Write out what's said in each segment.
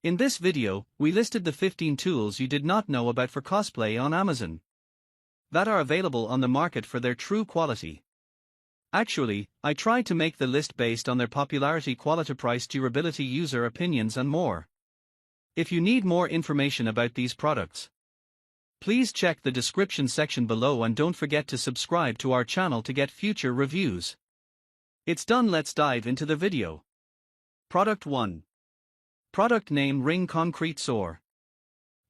In this video, we listed the 15 tools you did not know about for cosplay on Amazon that are available on the market for their true quality. Actually, I tried to make the list based on their popularity, quality, price, durability, user opinions and more. If you need more information about these products, please check the description section below and don't forget to subscribe to our channel to get future reviews. It's done, let's dive into the video. Product 1. Product name: Ring Concrete Saw.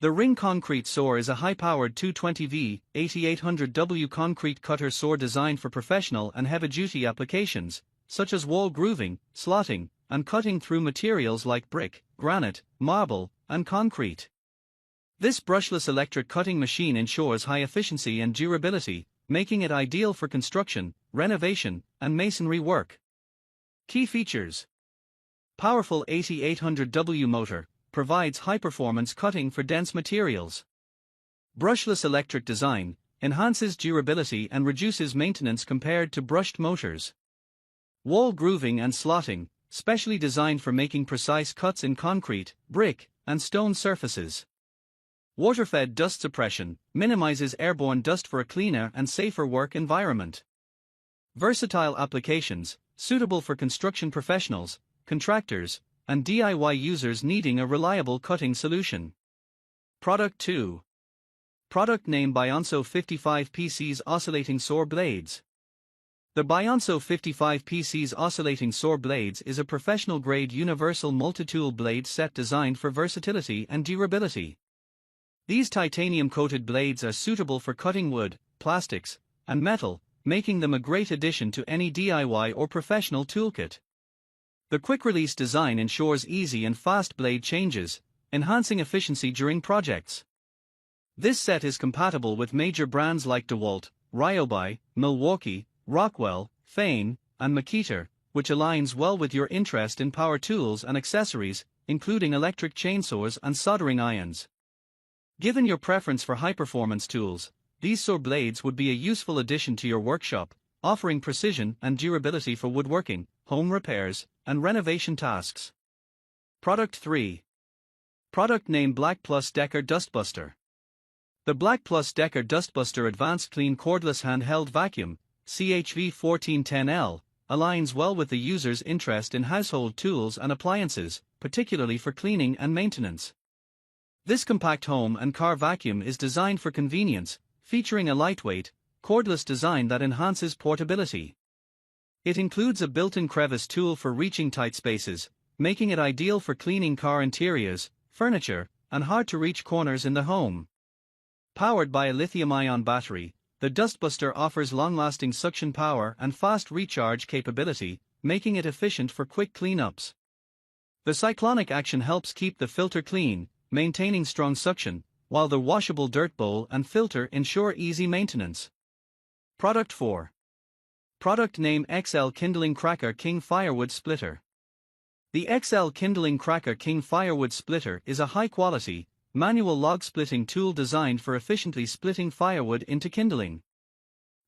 The Ring Concrete Saw is a high-powered 220V, 8800W concrete cutter saw designed for professional and heavy-duty applications, such as wall grooving, slotting, and cutting through materials like brick, granite, marble, and concrete. This brushless electric cutting machine ensures high efficiency and durability, making it ideal for construction, renovation, and masonry work. Key features: powerful 8800W motor, provides high-performance cutting for dense materials. Brushless electric design, enhances durability and reduces maintenance compared to brushed motors. Wall grooving and slotting, specially designed for making precise cuts in concrete, brick, and stone surfaces. Water-fed dust suppression, minimizes airborne dust for a cleaner and safer work environment. Versatile applications, suitable for construction professionals, contractors, and DIY users needing a reliable cutting solution. Product 2. Product name: Bionso 55PC's Oscillating Saw Blades. The Bionso 55PC's Oscillating Saw Blades is a professional-grade universal multi-tool blade set designed for versatility and durability. These titanium-coated blades are suitable for cutting wood, plastics, and metal, making them a great addition to any DIY or professional toolkit. The quick-release design ensures easy and fast blade changes, enhancing efficiency during projects. This set is compatible with major brands like DeWalt, Ryobi, Milwaukee, Rockwell, Fane, and Makita, which aligns well with your interest in power tools and accessories, including electric chainsaws and soldering irons. Given your preference for high-performance tools, these saw blades would be a useful addition to your workshop, offering precision and durability for woodworking, home repairs, and renovation tasks. Product 3. Product name: Black Plus Decker Dustbuster. The Black Plus Decker Dustbuster Advanced Clean Cordless Handheld Vacuum, CHV 1410L, aligns well with the user's interest in household tools and appliances, particularly for cleaning and maintenance. This compact home and car vacuum is designed for convenience, featuring a lightweight, cordless design that enhances portability. It includes a built-in crevice tool for reaching tight spaces, making it ideal for cleaning car interiors, furniture, and hard-to-reach corners in the home. Powered by a lithium-ion battery, the Dustbuster offers long-lasting suction power and fast recharge capability, making it efficient for quick cleanups. The cyclonic action helps keep the filter clean, maintaining strong suction, while the washable dirt bowl and filter ensure easy maintenance. Product 4. Product name: XL Kindling Cracker King Firewood Splitter. The XL Kindling Cracker King Firewood Splitter is a high-quality, manual log-splitting tool designed for efficiently splitting firewood into kindling.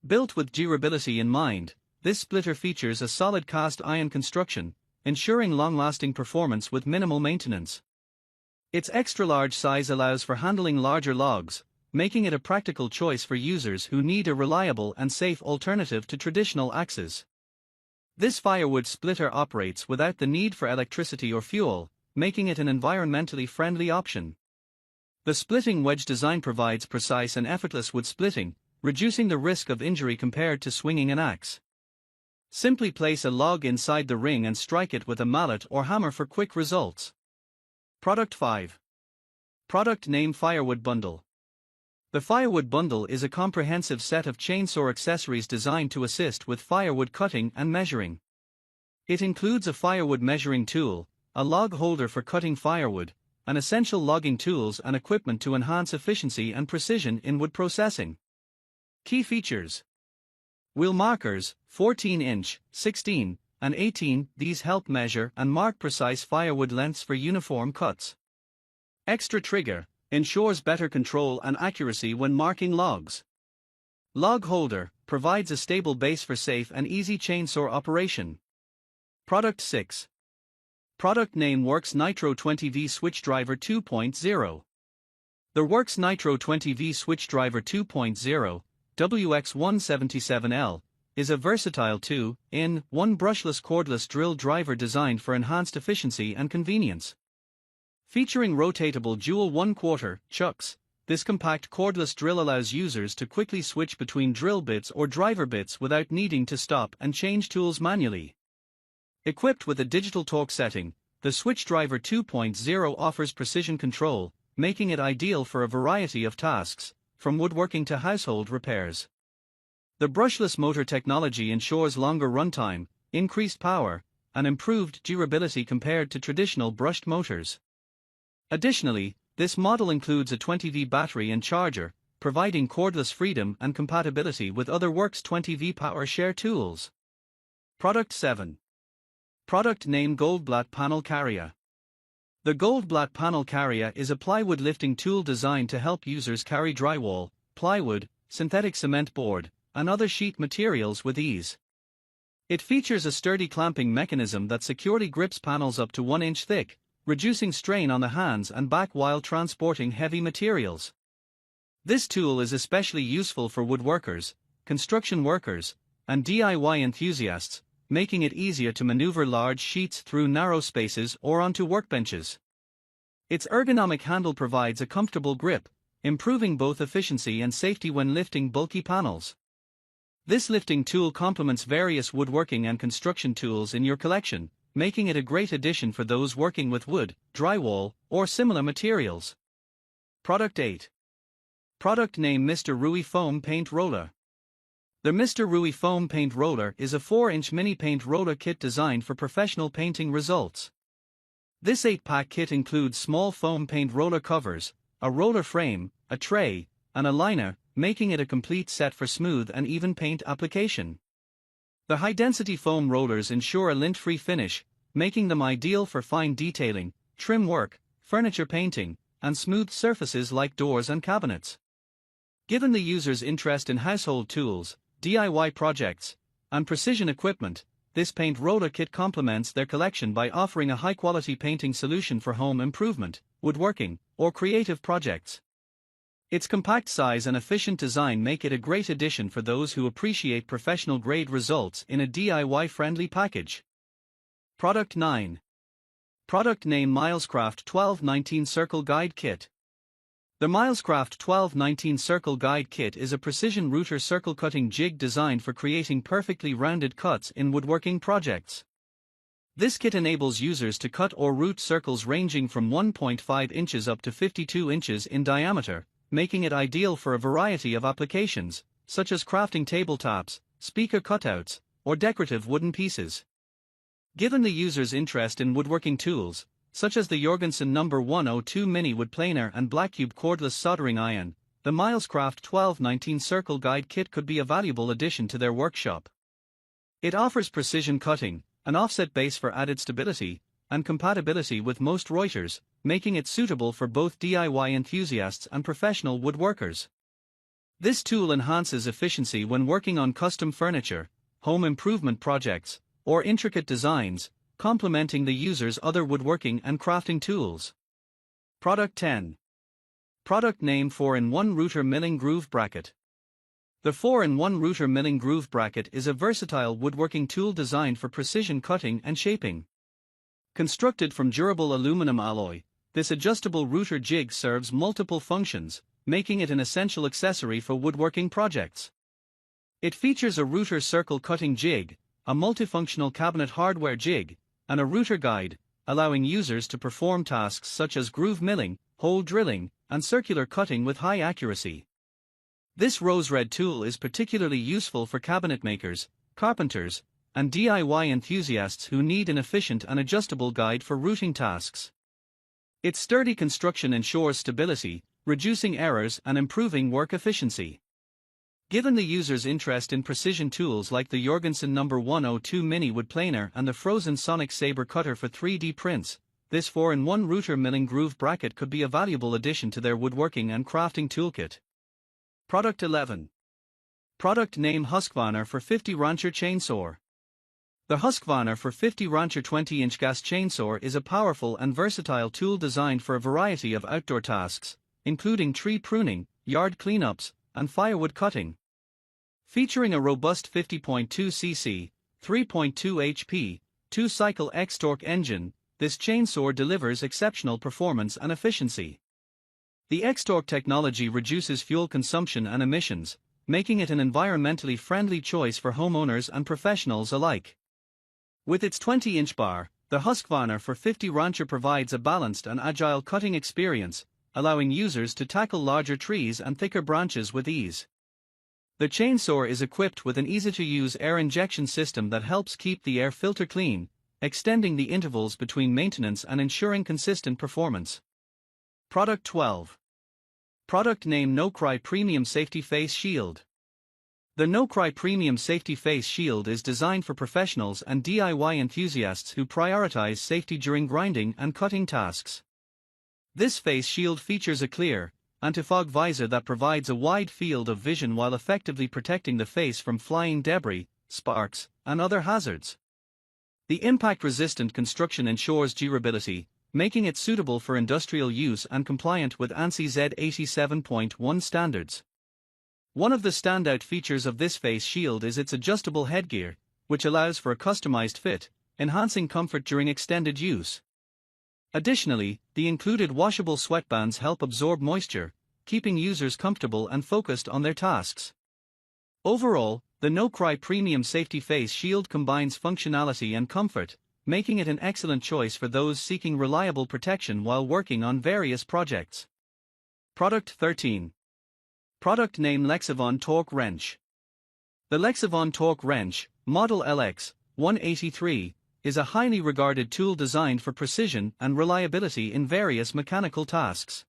Built with durability in mind, this splitter features a solid cast iron construction, ensuring long-lasting performance with minimal maintenance. Its extra-large size allows for handling larger logs, making it a practical choice for users who need a reliable and safe alternative to traditional axes. This firewood splitter operates without the need for electricity or fuel, making it an environmentally friendly option. The splitting wedge design provides precise and effortless wood splitting, reducing the risk of injury compared to swinging an axe. Simply place a log inside the ring and strike it with a mallet or hammer for quick results. Product 5. Product name: Firewood Bundle. The Firewood Bundle is a comprehensive set of chainsaw accessories designed to assist with firewood cutting and measuring. It includes a firewood measuring tool, a log holder for cutting firewood, and essential logging tools and equipment to enhance efficiency and precision in wood processing. Key features: wheel markers, 14-inch, 16, and 18, these help measure and mark precise firewood lengths for uniform cuts. Extra trigger, ensures better control and accuracy when marking logs. Log holder, provides a stable base for safe and easy chainsaw operation. Product 6. Product name worx Nitro 20V SwitchDriver 2.0. The worx Nitro 20V SwitchDriver 2.0, WX177L, is a versatile 2-in-1 brushless cordless drill driver designed for enhanced efficiency and convenience. Featuring rotatable dual 1/4 chucks, this compact cordless drill allows users to quickly switch between drill bits or driver bits without needing to stop and change tools manually. Equipped with a digital torque setting, the SwitchDriver 2.0 offers precision control, making it ideal for a variety of tasks, from woodworking to household repairs. The brushless motor technology ensures longer runtime, increased power, and improved durability compared to traditional brushed motors. Additionally, this model includes a 20V battery and charger, providing cordless freedom and compatibility with other worx 20V power share tools. Product 7. Product name Goldblatt Panel Carrier. The Goldblatt Panel Carrier is a plywood lifting tool designed to help users carry drywall, plywood, synthetic cement board, and other sheet materials with ease. It features a sturdy clamping mechanism that securely grips panels up to 1 inch thick, reducing strain on the hands and back while transporting heavy materials. This tool is especially useful for woodworkers, construction workers, and DIY enthusiasts, making it easier to maneuver large sheets through narrow spaces or onto workbenches. Its ergonomic handle provides a comfortable grip, improving both efficiency and safety when lifting bulky panels. This lifting tool complements various woodworking and construction tools in your collection, making it a great addition for those working with wood, drywall, or similar materials. Product 8. Product name Mr. Rui Foam Paint Roller. The Mr. Rui Foam Paint Roller is a 4-inch mini paint roller kit designed for professional painting results. This 8-pack kit includes small foam paint roller covers, a roller frame, a tray, and a liner, making it a complete set for smooth and even paint application. The high-density foam rollers ensure a lint-free finish, making them ideal for fine detailing, trim work, furniture painting, and smooth surfaces like doors and cabinets. Given the user's interest in household tools, DIY projects, and precision equipment, this paint roller kit complements their collection by offering a high-quality painting solution for home improvement, woodworking, or creative projects. Its compact size and efficient design make it a great addition for those who appreciate professional-grade results in a DIY-friendly package. Product 9. Product name Milescraft 1219 Circle Guide Kit. The Milescraft 1219 Circle Guide Kit is a precision router circle cutting jig designed for creating perfectly rounded cuts in woodworking projects. This kit enables users to cut or route circles ranging from 1.5 inches up to 52 inches in diameter, making it ideal for a variety of applications, such as crafting tabletops, speaker cutouts, or decorative wooden pieces. Given the user's interest in woodworking tools, such as the Jorgensen No. 102 Mini Wood Planer and Blackcube Cordless Soldering Iron, the Milescraft 1219 Circle Guide Kit could be a valuable addition to their workshop. It offers precision cutting, an offset base for added stability, and compatibility with most routers, making it suitable for both DIY enthusiasts and professional woodworkers. This tool enhances efficiency when working on custom furniture, home improvement projects, or intricate designs, complementing the user's other woodworking and crafting tools. Product 10. Product name 4-in-1 Router Milling Groove Bracket. The 4-in-1 Router Milling Groove Bracket is a versatile woodworking tool designed for precision cutting and shaping. Constructed from durable aluminum alloy, this adjustable router jig serves multiple functions, making it an essential accessory for woodworking projects. It features a router circle cutting jig, a multifunctional cabinet hardware jig, and a router guide, allowing users to perform tasks such as groove milling, hole drilling, and circular cutting with high accuracy. This rose red tool is particularly useful for cabinet makers, carpenters, and DIY enthusiasts who need an efficient and adjustable guide for routing tasks. Its sturdy construction ensures stability, reducing errors and improving work efficiency. Given the user's interest in precision tools like the Jorgensen No. 102 Mini Wood Planer and the Frozen Sonic Saber Cutter for 3D prints, this 4-in-1 Router Milling Groove Bracket could be a valuable addition to their woodworking and crafting toolkit. Product 11. Product name Husqvarna for 50 Rancher Chainsaw. The Husqvarna 450 Rancher 20-inch gas chainsaw is a powerful and versatile tool designed for a variety of outdoor tasks, including tree pruning, yard cleanups, and firewood cutting. Featuring a robust 50.2 cc, 3.2 HP, 2-cycle X-torque engine, this chainsaw delivers exceptional performance and efficiency. The X-torque technology reduces fuel consumption and emissions, making it an environmentally friendly choice for homeowners and professionals alike. With its 20-inch bar, the Husqvarna 450 Rancher provides a balanced and agile cutting experience, allowing users to tackle larger trees and thicker branches with ease. The chainsaw is equipped with an easy-to-use air injection system that helps keep the air filter clean, extending the intervals between maintenance and ensuring consistent performance. Product 12. Product name: No Cry Premium Safety Face Shield. The No Cry Premium Safety Face Shield is designed for professionals and DIY enthusiasts who prioritize safety during grinding and cutting tasks. This face shield features a clear, anti-fog visor that provides a wide field of vision while effectively protecting the face from flying debris, sparks, and other hazards. The impact-resistant construction ensures durability, making it suitable for industrial use and compliant with ANSI Z87.1 standards. One of the standout features of this face shield is its adjustable headgear, which allows for a customized fit, enhancing comfort during extended use. Additionally, the included washable sweatbands help absorb moisture, keeping users comfortable and focused on their tasks. Overall, the No Cry Premium Safety Face Shield combines functionality and comfort, making it an excellent choice for those seeking reliable protection while working on various projects. Product 13. Product name: Lexavon Torque Wrench. The Lexavon Torque Wrench, model LX 183, is a highly regarded tool designed for precision and reliability in various mechanical tasks.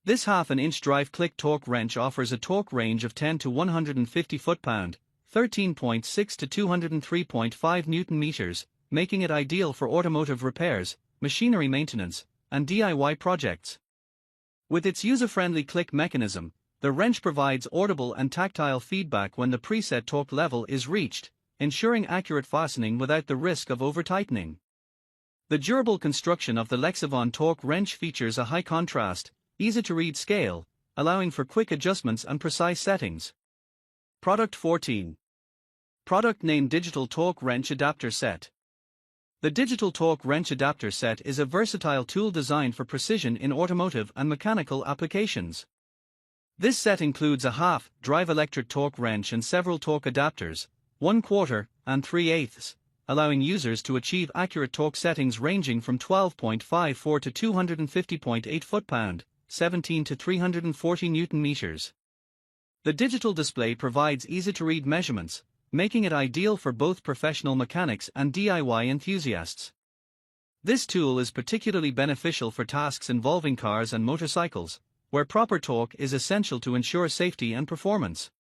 This half-an-inch drive-click torque wrench offers a torque range of 10 to 150 foot-pound, 13.6 to 203.5 Newton-meters, making it ideal for automotive repairs, machinery maintenance, and DIY projects. With its user-friendly click mechanism, the wrench provides audible and tactile feedback when the preset torque level is reached, ensuring accurate fastening without the risk of over-tightening. The durable construction of the Lexavon Torque Wrench features a high-contrast, easy-to-read scale, allowing for quick adjustments and precise settings. Product 14. Product name: Digital Torque Wrench Adapter Set. The Digital Torque Wrench Adapter Set is a versatile tool designed for precision in automotive and mechanical applications. This set includes a half-drive electric torque wrench and several torque adapters, 1/4 and 3/8, allowing users to achieve accurate torque settings ranging from 12.54 to 250.8 foot-pound, 17 to 340 Newton-meters. The digital display provides easy-to-read measurements, making it ideal for both professional mechanics and DIY enthusiasts. This tool is particularly beneficial for tasks involving cars and motorcycles, where proper torque is essential to ensure safety and performance.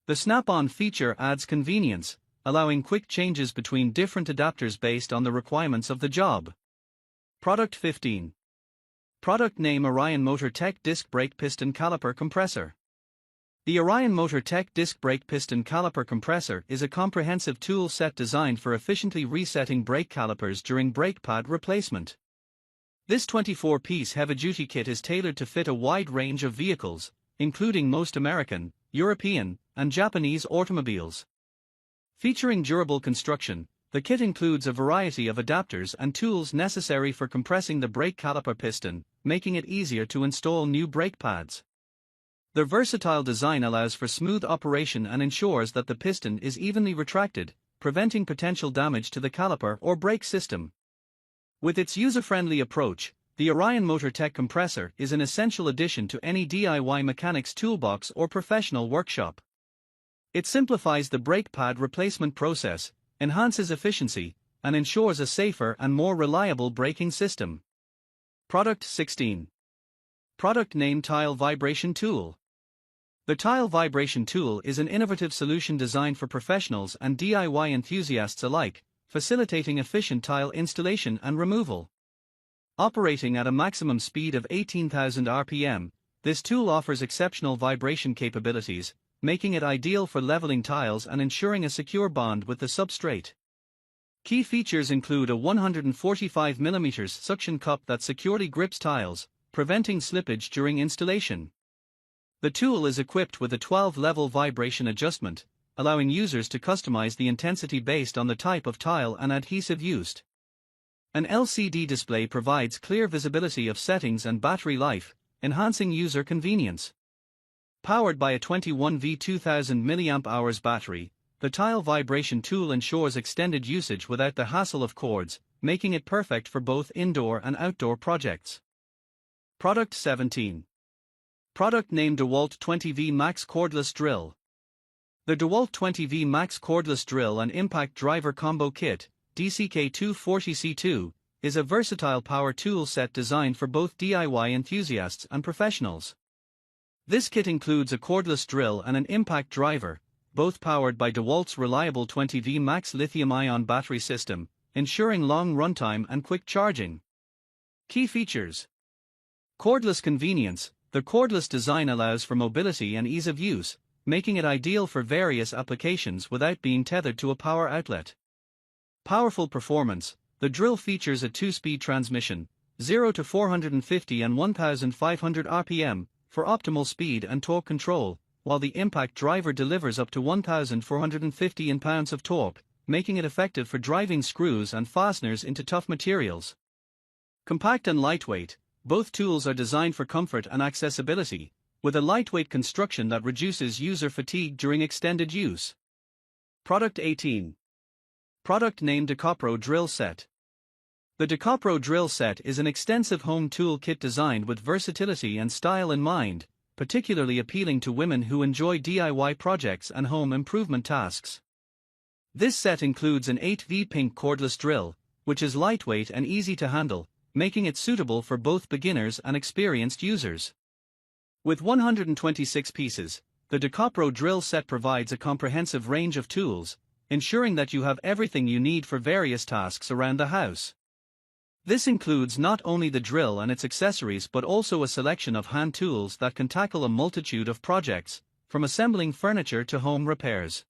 The snap-on feature adds convenience, allowing quick changes between different adapters based on the requirements of the job. Product 15. Product name: Orion Motor Tech Disc Brake Piston Caliper Compressor. The Orion Motor Tech Disc Brake Piston Caliper Compressor is a comprehensive tool set designed for efficiently resetting brake calipers during brake pad replacement. This 24-piece heavy-duty kit is tailored to fit a wide range of vehicles, including most American, European, and Japanese automobiles. Featuring durable construction, the kit includes a variety of adapters and tools necessary for compressing the brake caliper piston, making it easier to install new brake pads. The versatile design allows for smooth operation and ensures that the piston is evenly retracted, preventing potential damage to the caliper or brake system. With its user-friendly approach, the Orion Motor Tech Compressor is an essential addition to any DIY mechanic's toolbox or professional workshop. It simplifies the brake pad replacement process, enhances efficiency, and ensures a safer and more reliable braking system. Product 16. Product name: Tile Vibration Tool. The Tile Vibration Tool is an innovative solution designed for professionals and DIY enthusiasts alike, facilitating efficient tile installation and removal. Operating at a maximum speed of 18,000 RPM, this tool offers exceptional vibration capabilities, making it ideal for leveling tiles and ensuring a secure bond with the substrate. Key features include a 145mm suction cup that securely grips tiles, preventing slippage during installation. The tool is equipped with a 12-level vibration adjustment, allowing users to customize the intensity based on the type of tile and adhesive used. An LCD display provides clear visibility of settings and battery life, enhancing user convenience. Powered by a 21V 2000 mAh battery, the tile vibration tool ensures extended usage without the hassle of cords, making it perfect for both indoor and outdoor projects. Product 17. Product name DeWalt 20V MAX Cordless Drill. The DeWalt 20V MAX Cordless Drill and Impact Driver Combo Kit, DCK240C2, is a versatile power tool set designed for both DIY enthusiasts and professionals. This kit includes a cordless drill and an impact driver, both powered by DeWalt's reliable 20V MAX lithium-ion battery system, ensuring long runtime and quick charging. Key features. Cordless convenience. The cordless design allows for mobility and ease of use, making it ideal for various applications without being tethered to a power outlet. Powerful performance. The drill features a 2-speed transmission, 0 to 450 and 1500 RPM, for optimal speed and torque control, while the impact driver delivers up to 1450 Nm of torque, making it effective for driving screws and fasteners into tough materials. Compact and lightweight. Both tools are designed for comfort and accessibility, with a lightweight construction that reduces user fatigue during extended use. Product 18. Product name DeCopro Drill Set. The DeCopro Drill Set is an extensive home tool kit designed with versatility and style in mind, particularly appealing to women who enjoy DIY projects and home improvement tasks. This set includes an 8V pink cordless drill, which is lightweight and easy to handle, making it suitable for both beginners and experienced users. With 126 pieces, the DeCopro Drill Set provides a comprehensive range of tools, ensuring that you have everything you need for various tasks around the house. This includes not only the drill and its accessories but also a selection of hand tools that can tackle a multitude of projects, from assembling furniture to home repairs.